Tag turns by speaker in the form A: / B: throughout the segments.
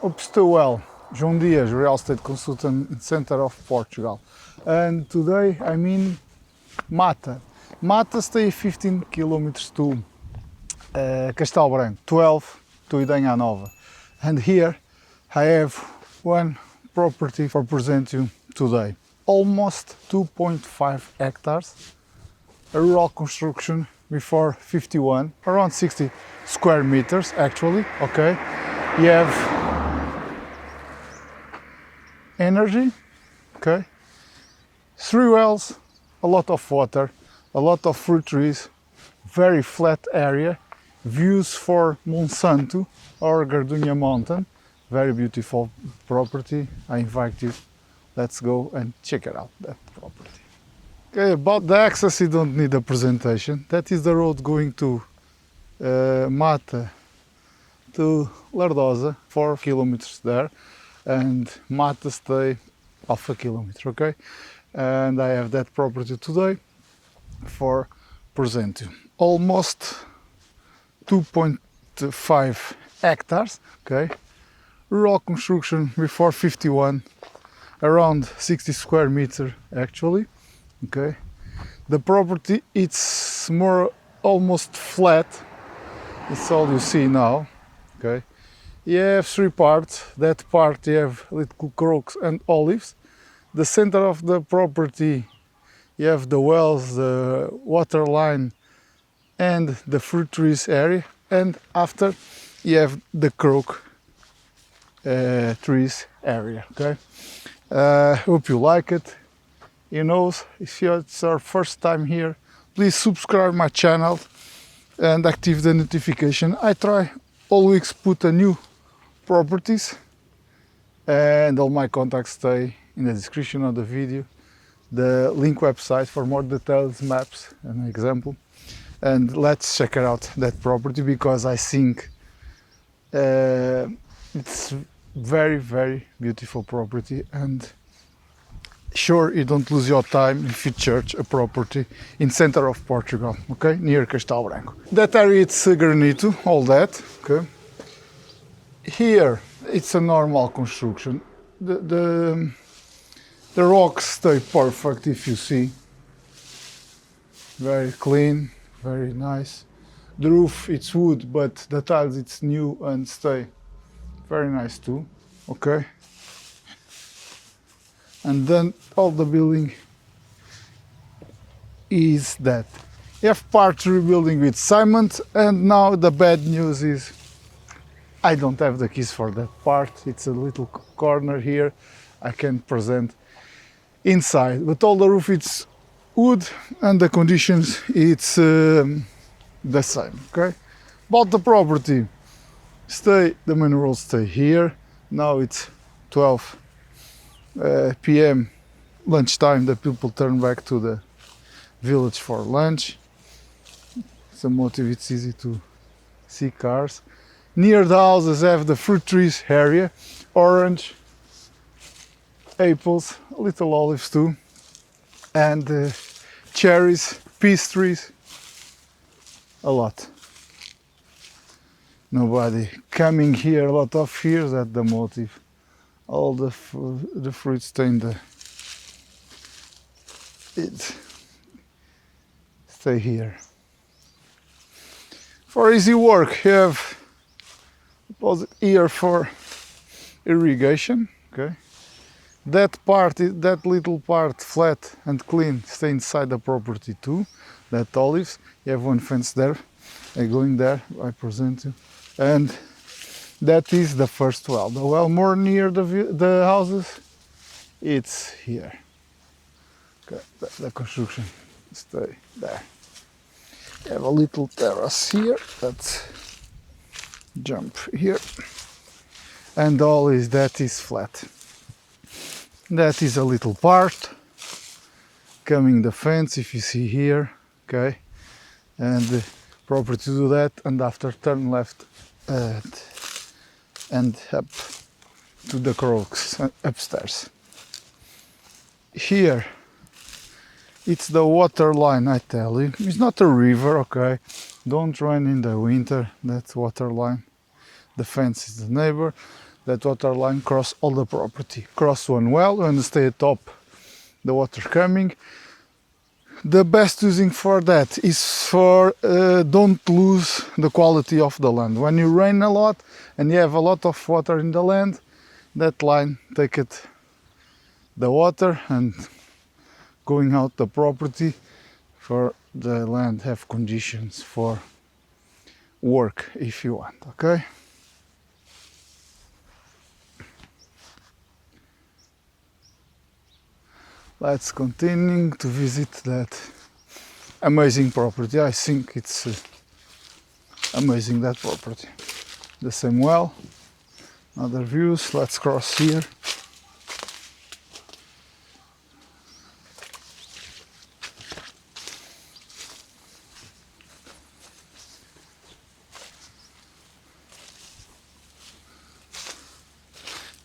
A: Portugal, João Dias, real estate consultant in center of Portugal. And today I'm in Mata. Mata stay 15 kilometers to Castelo Branco, 12 to Idanha Nova. And here I have one property for present you today. Almost 2.5 hectares, a rural construction before 51, around 60 square meters actually, okay. You have energy, okay, 3 wells, a lot of water, a lot of fruit trees, very flat area, views for Monsanto or Gardunha mountain, very beautiful property. I invite you, let's go and check it out, that property. Okay, about the access you don't need a presentation. That is the road going to Mata to Lardosa, 4 kilometers there, and Mata stay half a kilometer, okay? And I have that property today for present you. Almost 2.5 hectares, okay? Rural construction before 51, around 60 square meter actually, okay? The property, it's more almost flat, it's all you see now, okay? You have 3 parts. That part you have little crooks and olives. The center of the property you have the wells, the water line and the fruit trees area, and after you have the crook trees area, okay? Hope you like it. You know, if it's our first time here, please subscribe my channel and activate the notification. I try all weeks put a new properties, and all my contacts stay in the description of the video, the link website for more details, maps, an example. And let's check it out, that property, because I think it's very, very beautiful property, and sure you don't lose your time if you search a property in center of Portugal, okay, near Castelo Branco. That area it's granite, all that, okay. Here it's a normal construction. The rocks stay perfect, if you see, very clean, very nice. The roof it's wood, but the tiles it's new and stay very nice too, okay. And then all the building is that. You have part rebuilding with cement, and now the bad news is I don't have the keys for that part. It's a little corner here I can present inside, but all the roof it's wood and the conditions it's the same, okay. About the property, the main road stay here. Now it's 12 p.m. lunchtime. The people turn back to the village for lunch. Some motive, it's easy to see cars. Near the houses have the fruit trees area, orange, apples, little olives too, and cherries, peach trees, a lot. Nobody coming here, a lot of fears at the motive. All the fruits stay in the, stay here. For easy work, you have here for irrigation, okay. That part, that little part, flat and clean, stay inside the property too. That olives, you have one fence there. I going there, I present you, and that is the first well. The well more near the houses, it's here. Okay, the construction stay there. You have a little terrace here. Let's jump here, and all is that is flat. That is a little part coming the fence, if you see here, okay, and the property to do that, and after turn left and up to the crooks upstairs. Here it's the water line, I tell you. It's not a river, okay, don't rain in the winter. That's water line. The fence is the neighbor. that water line cross all the property. Cross one well and stay top, the water coming. The best using for that is for don't lose the quality of the land. When you rain a lot and you have a lot of water in the land, that line take it the water and going out the property for the land have conditions for work if you want, okay? Let's continue to visit that amazing property. I think it's amazing, that property. The same well, other views. Let's cross here.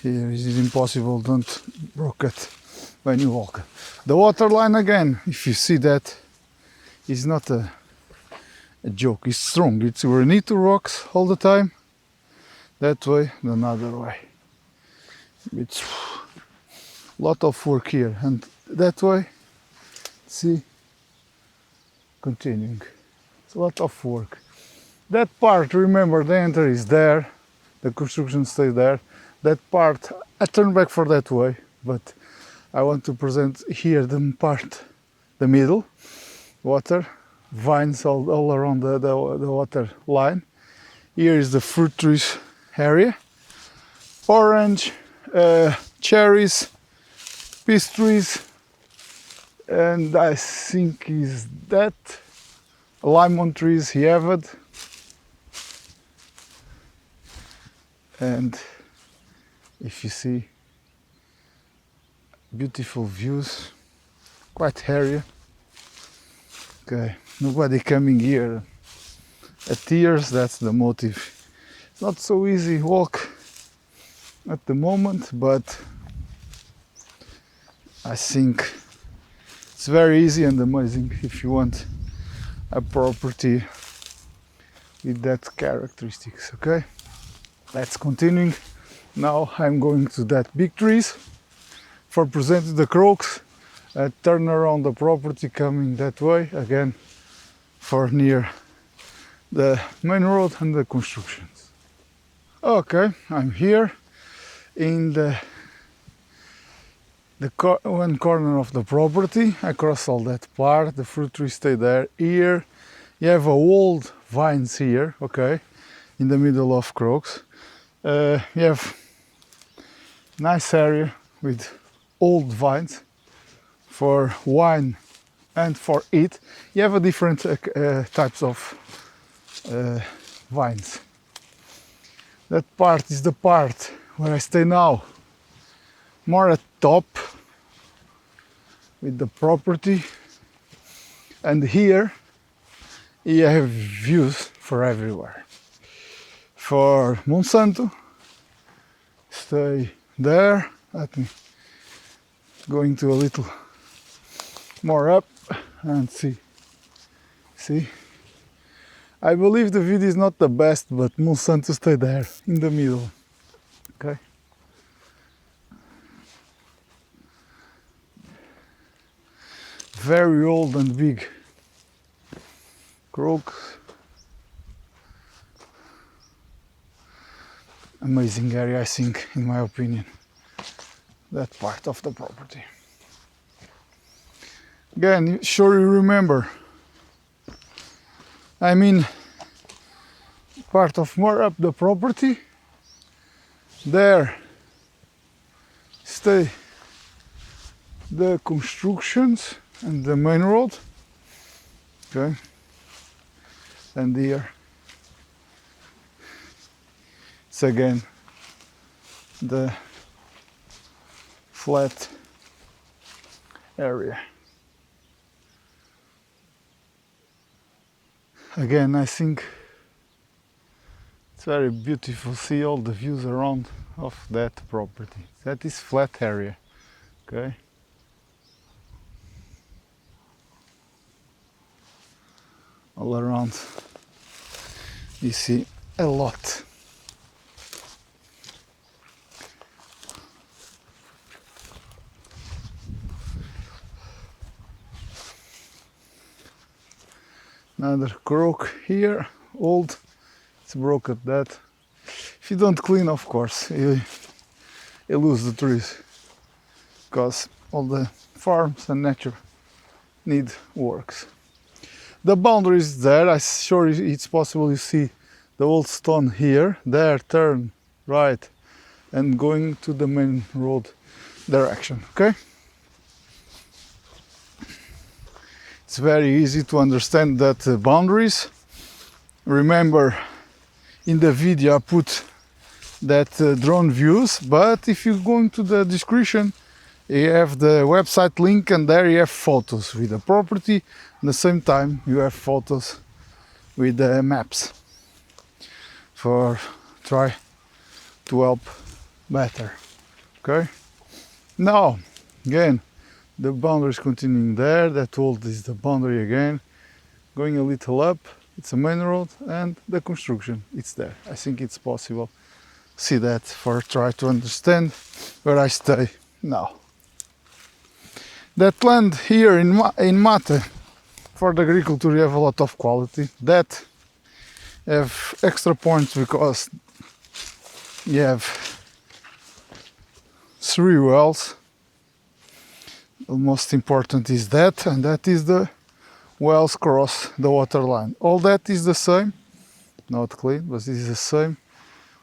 A: Here is it impossible, don't broke it when you walk. The water line again, if you see that, is not a joke, it's strong. It's granite rocks all the time. That way, another way. It's a lot of work here, and that way, see, continuing. It's a lot of work. That part, remember, the enter is there, the construction stays there. That part, I turn back for that way, but I want to present here the part, the middle, water, vines all around the water line. Here is the fruit trees area, orange, cherries, peach trees, and I think is that lemon trees he have it, and if you see beautiful views, quite area. Okay, nobody coming here at years, that's the motive. It's not so easy walk at the moment, but I think it's very easy and amazing if you want a property with that characteristics, okay? Let's continue. Now I'm going to that big trees for presenting the crooks, turn around the property coming that way again for near the main road and the constructions. Okay, I'm here in the one corner of the property. I cross all that part, the fruit trees stay there. Here you have a old vines here, okay, in the middle of crooks. You have nice area with old vines for wine and for eat. You have a different types of vines. That part is the part where I stay now, more at top with the property, and here you have views for everywhere. For Monsanto, stay there. Let me going to a little more up and see. I believe the video is not the best, but Monsanto stay there in the middle. Okay. Very old and big crooks. Amazing area, I think, in my opinion, that part of the property. Again, sure you remember, I mean, part of more up the property, there stay the constructions and the main road, okay, and here it's again the flat area. Again, I think it's very beautiful. See all the views around of that property. That is flat area, okay? All around you see a lot. Another croak here, old, it's broke at that. If you don't clean, of course, you lose the trees, because all the farms and nature need works. The boundary is there. I'm sure it's possible you see the old stone here, there, turn right and going to the main road direction, okay? It's very easy to understand that boundaries. Remember, in the video I put that drone views, but if you go into the description, you have the website link and there you have photos with the property. At the same time, you have photos with the maps for try to help better. Okay. Now, again, the boundary is continuing there. That old is the boundary again. Going a little up, it's a main road, and the construction, it's there. I think it's possible. See that for try to understand where I stay now. That land here in Mate for the agriculture, you have a lot of quality. That have extra points because you have 3 wells. The most important is that, and that is the wells cross the water line. All that is the same, not clean, but this is the same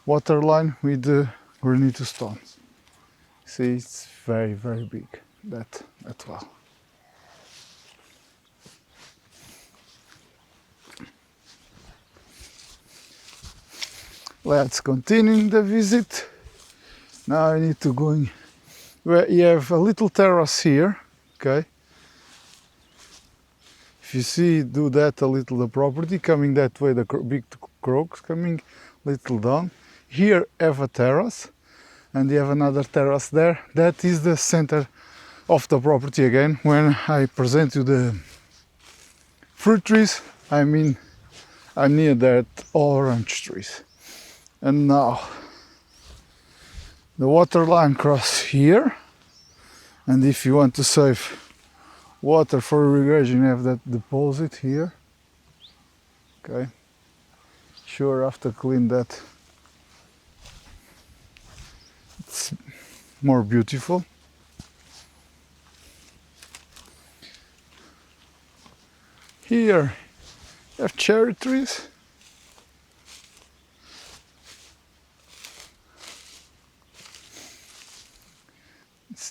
A: water line with the granite stones. See, it's very, very big, that well. Let's continue the visit. Now I need to go in where you have a little terrace here, okay? If you see, do that a little, the property coming that way, the big croaks coming little down. Here have a terrace, and you have another terrace there. That is the center of the property again. When I present you the fruit trees, I mean, I'm near that orange trees. And now the water line cross here, and if you want to save water for irrigation, you have that deposit here. Okay, sure, after clean that, it's more beautiful. Here you have cherry trees.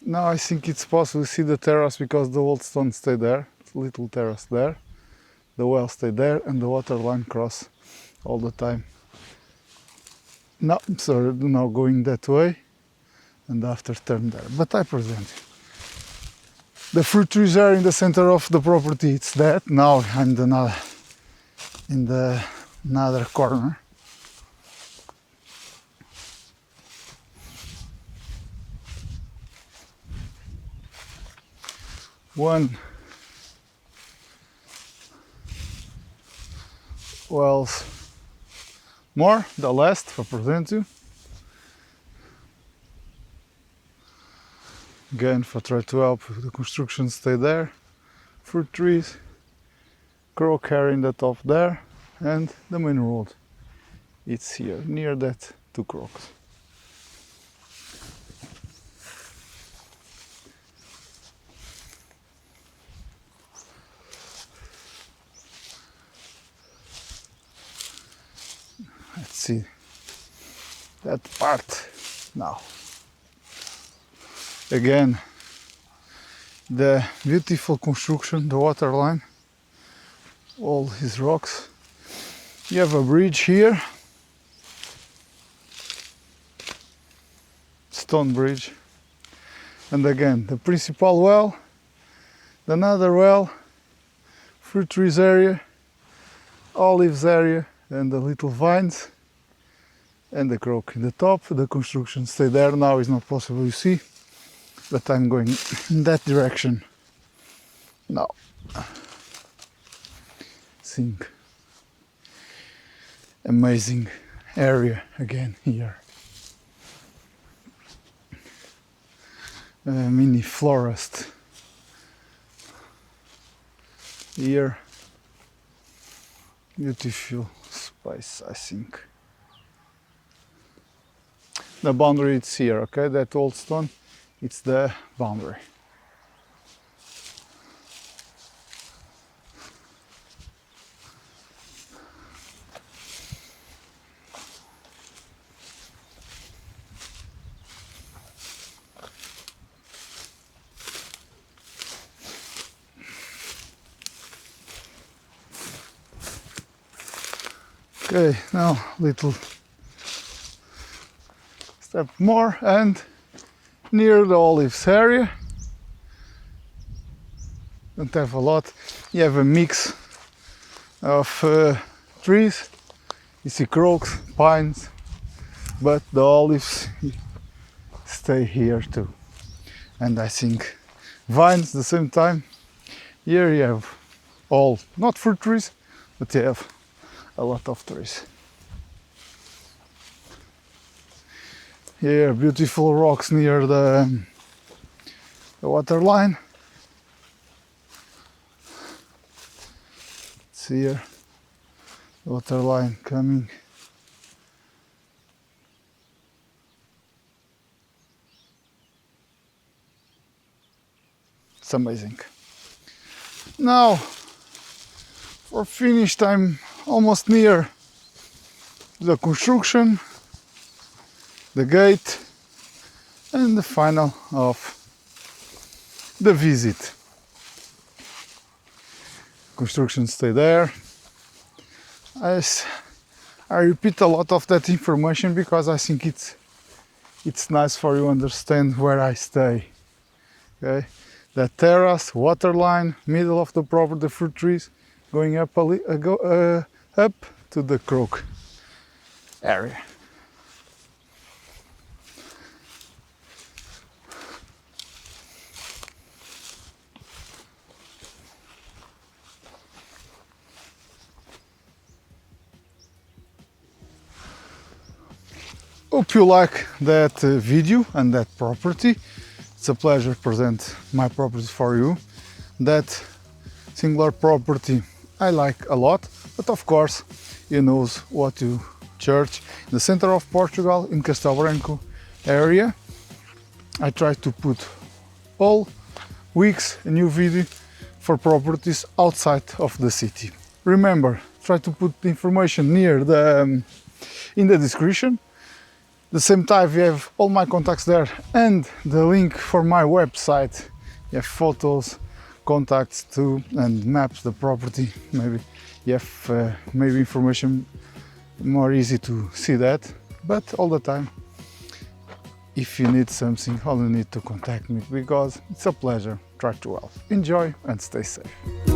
A: Now I think it's possible to see the terrace because the old stone stay there. It's a little terrace there. The well stay there and the water line cross all the time. No, sorry, now going that way and after turn there. But I present you. The fruit trees are in the center of the property. It's that. Now I'm in the another corner. One wells more, the last for present you. Again, for try to help the construction stay there. Fruit trees, croak hair in the top there, and the main road. It's here, near that 2 croaks. Let's see that part now. Again, the beautiful construction, the water line, all these rocks. You have a bridge here, stone bridge, and again the principal well, another well, fruit trees area, olives area, and the little vines and the croak in the top. The construction stay there. Now is not possible, you see, but I'm going in that direction now. Think amazing area again here. A mini forest here. Beautiful space, I think. The boundary is here, okay? That old stone, it's the boundary. Okay, now little step more and near the olives area. Don't have a lot. You have a mix of trees. You see crocus, pines, but the olives stay here too. And I think vines the same time. Here you have all, not fruit trees, but you have a lot of trees. Here, beautiful rocks near the water line. It's here, the water line coming. It's amazing. Now, for finished, I'm almost near the construction, the gate, and the final of the visit. Construction stay there. I repeat a lot of that information because I think it's nice for you to understand where I stay. Okay, the terrace, water line, middle of the property, fruit trees, going up up to the croak area. Hope you like that video and that property. It's a pleasure to present my property for you. That singular property I like a lot, but of course you know what to church in the center of Portugal, in Castelo Branco area. I try to put all weeks a new video for properties outside of the city. Remember, try to put the information near the in the description. The same time you have all my contacts there and the link for my website. You have photos, contacts too, and maps the property. Maybe you have maybe information more easy to see that, but all the time if you need something, all you need to contact me because it's a pleasure. Try to help. Enjoy and stay safe.